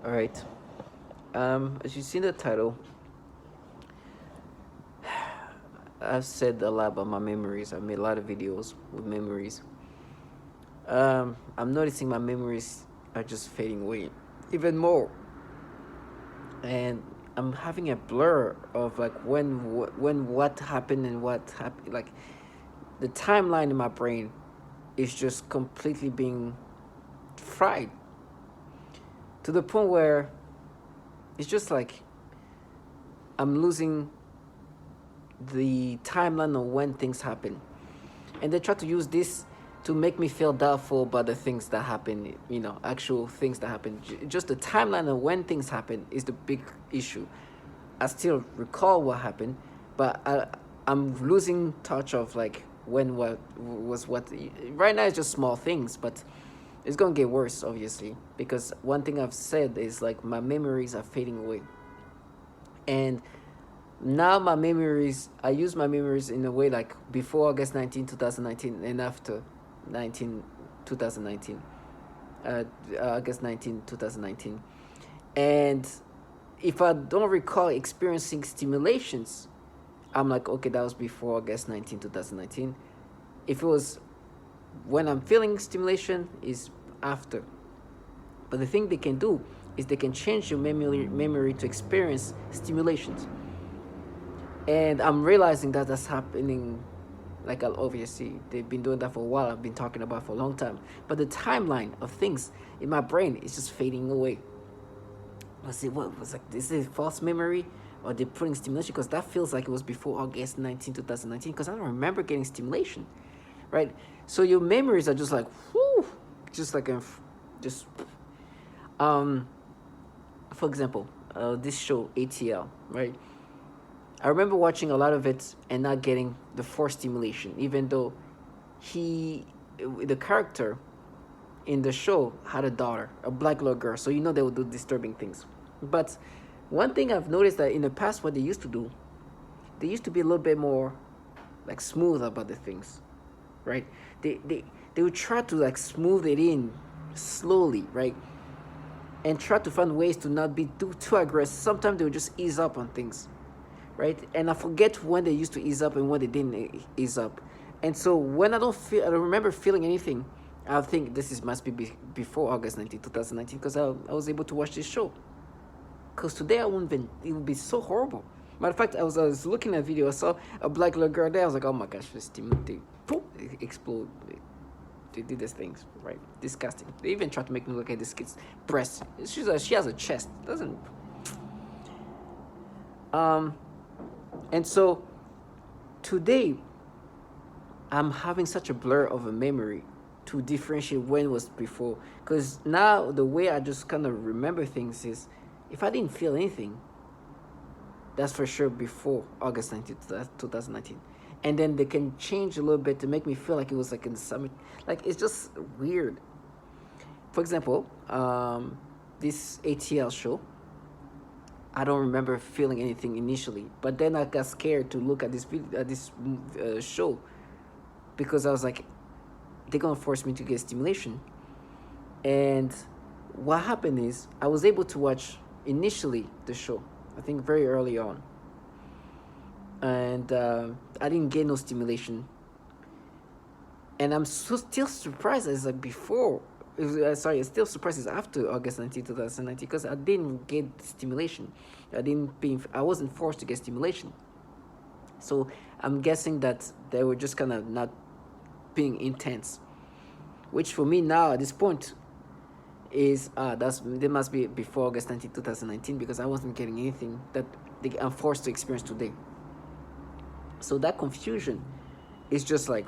All right. As you see in the title, I've said a lot about my memories. I've made a lot of videos with memories. I'm noticing my memories are just fading away even more, and I'm having a blur of like when what happened and what happened. Like the timeline in my brain is just completely being fried to the point where it's just like I'm losing the timeline of when things happen. And they try to use this to make me feel doubtful about the things that happen, actual things that happen. Just the timeline of when things happen is the big issue. I still recall what happened, but I'm losing touch of like when what was what. Right now it's just small things, but it's gonna get worse, obviously, because one thing I've said is like my memories are fading away. And now my memories, I use my memories in a way like before August 19, 2019, and after 19 2019, August 19, 2019. And if I don't recall experiencing stimulations, I'm like, okay, that was before August 19, 2019. If it was when I'm feeling stimulation, is after. But the thing they can do is they can change your memory to experience stimulations. And I'm realizing that that's happening. Like, obviously they've been doing that for a while. I've been talking about it for a long time, but the timeline of things in my brain is just fading away. Let's see, what was like, is it false memory or they're putting stimulation? Because that feels like it was before August 19, 2019, because I don't remember getting stimulation, right? So your memories are just like whoo, just like just um for example, this show ATL, right? I remember watching a lot of it and not getting the forced stimulation, even though the character in the show had a daughter, a black little girl, so they would do disturbing things. But one thing I've noticed that in the past, what they used to do, they used to be a little bit more like smooth about the things, right? They would try to like smooth it in slowly, right? And try to find ways to not be too aggressive. Sometimes they would just ease up on things, right? And I forget when they used to ease up and when they didn't ease up. And so when I don't remember feeling anything, I think must be before August 19, 2019, because I was able to watch this show. Because today I wouldn't even, it would be so horrible. Matter of fact, I was looking at a video, I saw a black little girl there. I was like, oh my gosh, this team, they explode. They did these things, right? Disgusting. They even tried to make me look at this kid's breast. She has a chest. Doesn't. And so today I'm having such a blur of a memory to differentiate when was before. Because now the way I just kind of remember things is, if I didn't feel anything, that's for sure before August 19, 2019. And then they can change a little bit to make me feel like it was like in the summer. Like, it's just weird. For example, this ATL show, I don't remember feeling anything initially, but then I got scared to look at this show, because I was like, they're gonna force me to get stimulation. And what happened is I was able to watch initially the show, I think very early on, and I didn't get no stimulation. And I'm still surprised it's like before. It's still surprised it's after August 19, 2019, because I didn't get stimulation. I wasn't forced to get stimulation. So I'm guessing that they were just kind of not being intense, which for me now at this point is they must be before August 19, 2019, because I wasn't getting anything that I'm forced to experience today. So that confusion is just like,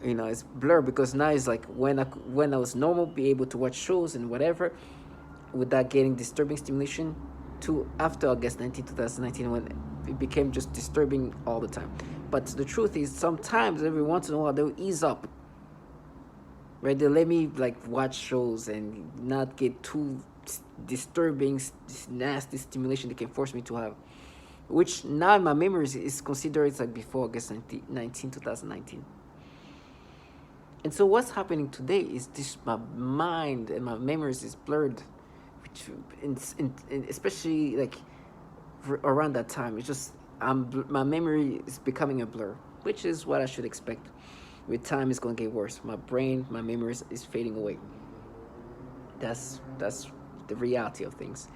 it's blurred, because now it's like when I was normal, be able to watch shows and whatever without getting disturbing stimulation, to after August 19, 2019, when it became just disturbing all the time. But the truth is, sometimes every once in a while they'll ease up, right? They let me like watch shows and not get too disturbing, nasty stimulation they can force me to have, which now in my memories is considered like before August 19, 2019. And so what's happening today is this: my mind and my memories is blurred especially like around that time. It's just my memory is becoming a blur, which is what I should expect. With time, it's gonna get worse. My brain, my memory is fading away. That's the reality of things.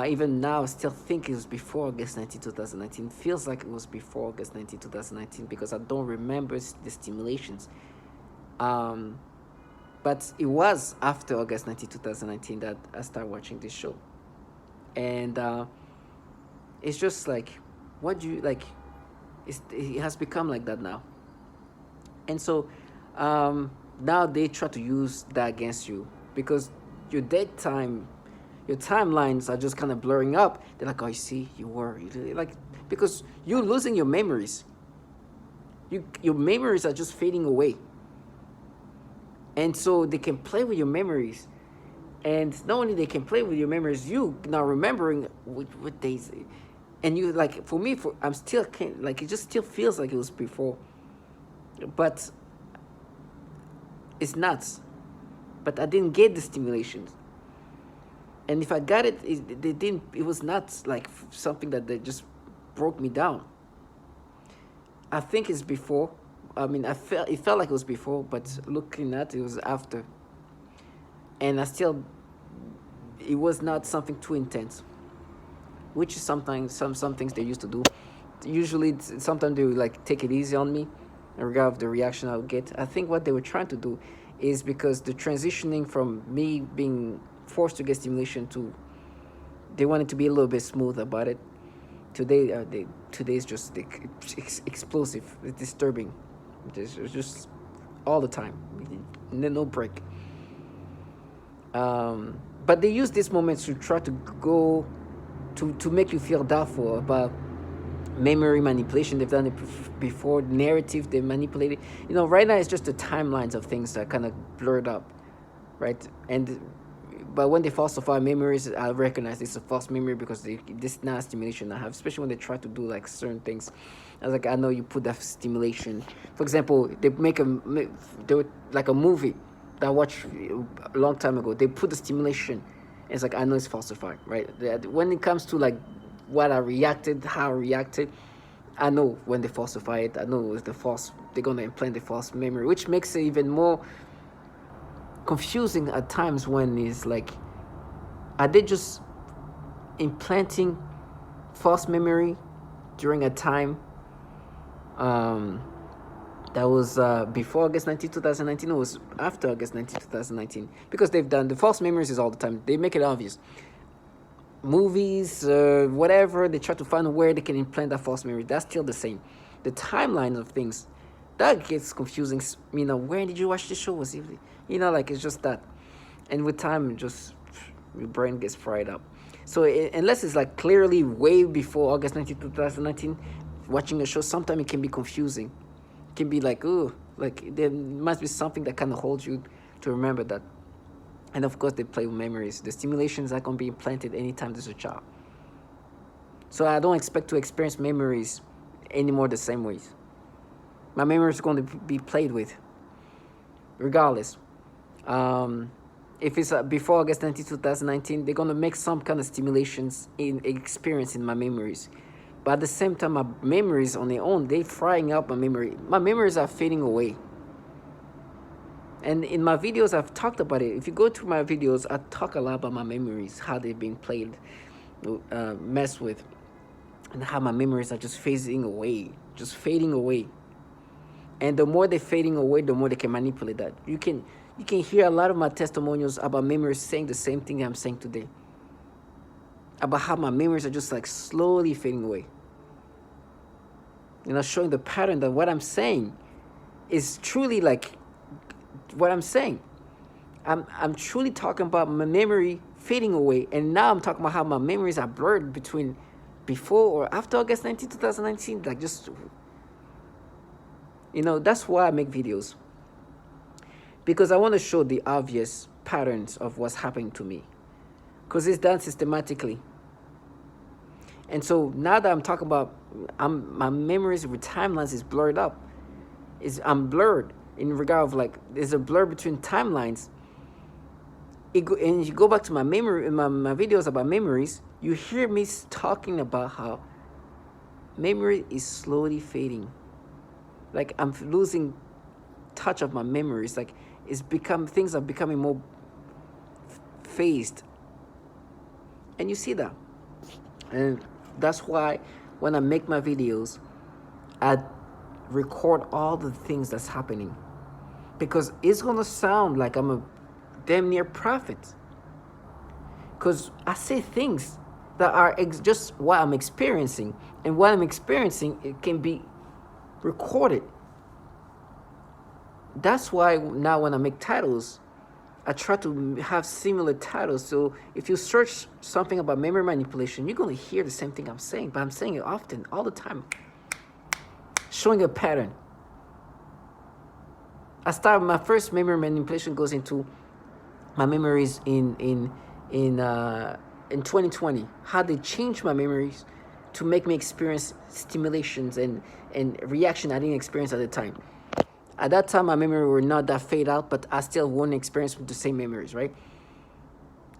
Even now, I still think it was before August 19, 2019. Feels like it was before August 19, 2019 because I don't remember the stimulations. Um, but it was after August 19, 2019 that I started watching this show. And it's just like, what do you like? It has become like that now. And so now they try to use that against you because your dead time, your timelines are just kind of blurring up. They're like, oh, you see, you were like, because you're losing your memories. Your memories are just fading away, and so they can play with your memories. And not only they can play with your memories, you now remembering what days, and you like for me, I'm still can't like it just still feels like it was before, but it's nuts. But I didn't get the stimulations, and if I got it, they didn't. It was not like something that they just broke me down. I think it's before. I mean, it felt like it was before, but looking at it, it was after, and I still it was not something too intense, which is sometimes some things they used to do. Usually, sometimes they would like take it easy on me, in regard of the reaction I would get. I think what they were trying to do is because the transitioning from me being forced to get stimulation to they wanted to be a little bit smooth about it. Today is just explosive. It's disturbing. It's just all the time, no break. But they use these moments to try to go to make you feel doubtful about memory manipulation. They've done it before. Narrative they manipulated. Right now it's just the timelines of things that kind of blurred up, right? But when they falsify memories, I recognize it's a false memory because this not stimulation I have, especially when they try to do like certain things. I was like, I know you put that stimulation. For example, they were like a movie that I watched a long time ago. They put the stimulation. It's like I know it's falsified, right? When it comes to like what I reacted, how I reacted, I know when they falsify it. I know it was the false. They're gonna implant the false memory, which makes it even more confusing at times when it's like, are they just implanting false memory during a time that was before August 19, 2019, or was after August 19, 2019? Because they've done the false memories is all the time. They make it obvious. Movies, whatever, they try to find where they can implant that false memory. That's still the same. The timelines of things, that gets confusing. Where did you watch the show? Was it, like it's just that. And with time, just your brain gets fried up. So unless it's like clearly way before August 19, 2019, watching a show, sometimes it can be confusing. It can be like, oh, like there must be something that kind of holds you to remember that. And of course, they play with memories. The stimulations are going to be implanted anytime there's a child. So I don't expect to experience memories anymore the same ways. My memories are going to be played with, regardless. If it's before August 19, 2019, they're going to make some kind of stimulations in experience in my memories. But at the same time, my memories on their own, they're frying up my memory. My memories are fading away. And in my videos, I've talked about it. If you go to my videos, I talk a lot about my memories, how they're being played, messed with, and how my memories are just fading away. And the more they're fading away, the more they can manipulate that. You can hear a lot of my testimonials about memories saying the same thing I'm saying today. About how my memories are just like slowly fading away. Showing the pattern that what I'm saying is truly like what I'm saying. I'm truly talking about my memory fading away, and now I'm talking about how my memories are blurred between before or after August 19, 2019. Like just, that's why I make videos. Because I want to show the obvious patterns of what's happening to me. Because it's done systematically. And so now that I'm talking about my memories with timelines is blurred up. I'm blurred in regard of like there's a blur between timelines. And you go back to my memory, my videos about memories, you hear me talking about how memory is slowly fading. Like I'm losing touch of my memories. Like things are becoming more phased. And you see that. And that's why when I make my videos, I record all the things that's happening. Because it's gonna sound like I'm a damn near prophet. Because I say things that are just what I'm experiencing. And what I'm experiencing, it can be recorded. That's why now when I make titles, I try to have similar titles. So if you search something about memory manipulation, you're going to hear the same thing I'm saying. But I'm saying it often, all the time, showing a pattern. I start my first memory manipulation goes into my memories in 2020. How they changed my memories to make me experience stimulations and reaction I didn't experience at the time. At that time, my memory were not that fade out, but I still won't experience the same memories, right?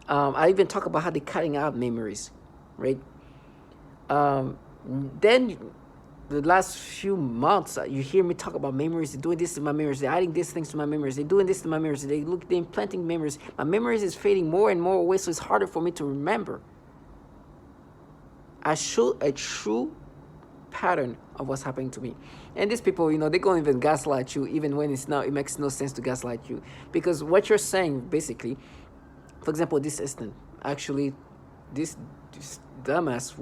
I even talk about how they're cutting out memories, right? Then the last few months, you hear me talk about memories. They're doing this to my memories. They're adding these things to my memories. They're doing this to my memories. They're implanting memories. My memories is fading more and more away, so it's harder for me to remember. I show a true pattern of what's happening to me. And these people, they go even gaslight you, even when it makes no sense to gaslight you. Because what you're saying, basically, for example, this instant, actually, this dumbass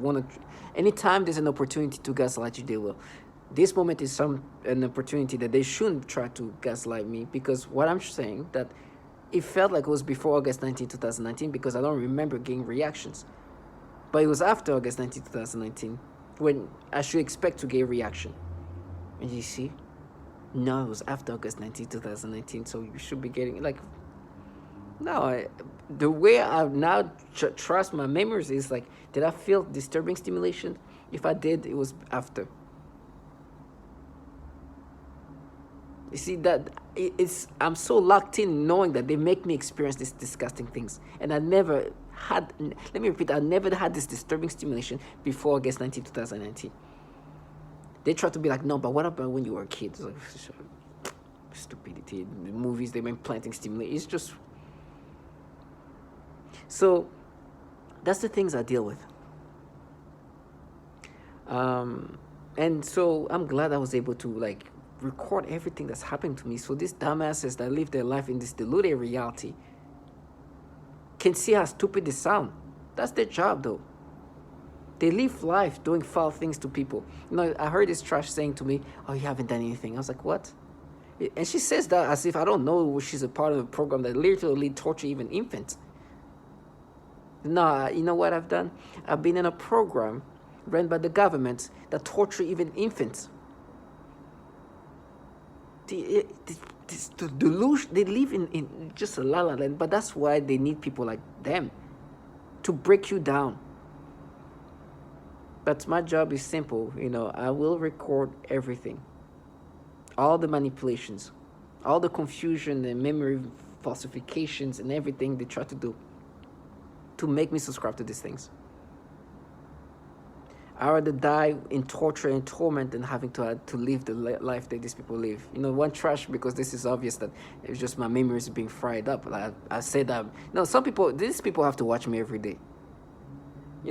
anytime there's an opportunity to gaslight you, they will. This moment is an opportunity that they shouldn't try to gaslight me, because what I'm saying, that it felt like it was before August 19, 2019, because I don't remember getting reactions. But it was after August 19, 2019, when I should expect to get a reaction. And you see, no, it was after August 19, 2019, so you should be getting, no, the way I now trust my memories is did I feel disturbing stimulation? If I did, it was after. You see that I'm so locked in knowing that they make me experience these disgusting things, and I never had. Let me repeat: I never had this disturbing stimulation before August 19, 2019. They try to be like, no, but what about when you were a kid? It's like, stupidity. The movies they've been planting stimulation. It's just. So, that's the things I deal with. And so I'm glad I was able to record everything that's happened to me, so these dumbasses that live their life in this deluded reality can see how stupid they sound. That's their job, though. They live life doing foul things to people. I heard this trash saying to me, "Oh, you haven't done anything." I was like, "What?" And she says that as if I don't know she's a part of a program that literally torture even infants. No, you know what I've done? I've been in a program run by the government that torture even infants. The delusion, they live in just a la la land, but that's why they need people like them to break you down. But my job is simple, I will record everything. All the manipulations, all the confusion and memory falsifications and everything they try to do to make me subscribe to these things. I rather die in torture and torment than having to live the life that these people live. One trash, because this is obvious that it's just my memories being fried up. I said that. These people have to watch me every day.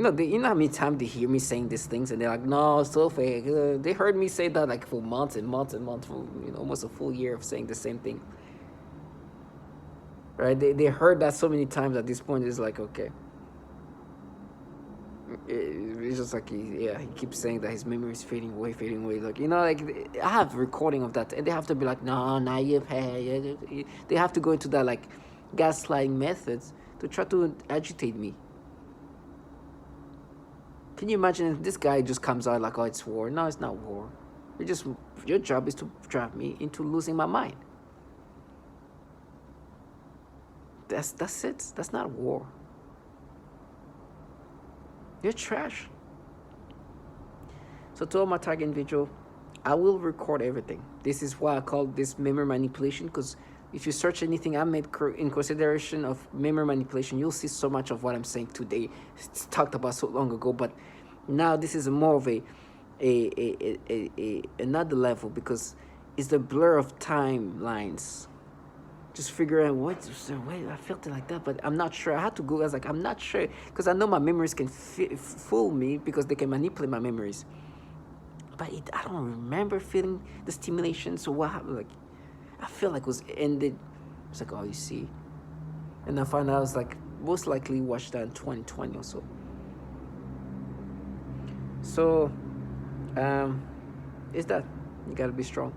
How many times they hear me saying these things and they're like, no, so fake. They heard me say that for months and months and months, for almost a full year of saying the same thing. Right? They heard that so many times. At this point, it's like, okay. It's just he keeps saying that his memory is fading away. I have recording of that, and they have to be like, no, now you've had. They have to go into that gaslighting methods to try to agitate me. Can you imagine if this guy just comes out like, oh, it's war? No, it's not war. Your job is to drive me into losing my mind. That's it. That's not war. You're trash. So to all my target individual, I will record everything. This is why I call this memory manipulation, because if you search anything I made in consideration of memory manipulation, you'll see so much of what I'm saying today. It's talked about so long ago, but now this is more of a another level, because it's the blur of timelines. Just figure out wait, I felt it like that, but I'm not sure. I had to go. I was like, I'm not sure, because I know my memories can fool me, because they can manipulate my memories. But I don't remember feeling the stimulation. So what happened? Like, I feel like it was ended. It's like, oh, you see, and I found out I was like, most likely watched that in 2020 or so. So, it's that you gotta be strong.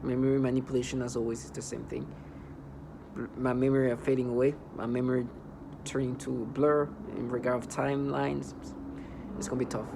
Memory manipulation, as always, is the same thing. My memory are fading away. My memory turning to blur in regard of timelines. It's gonna be tough.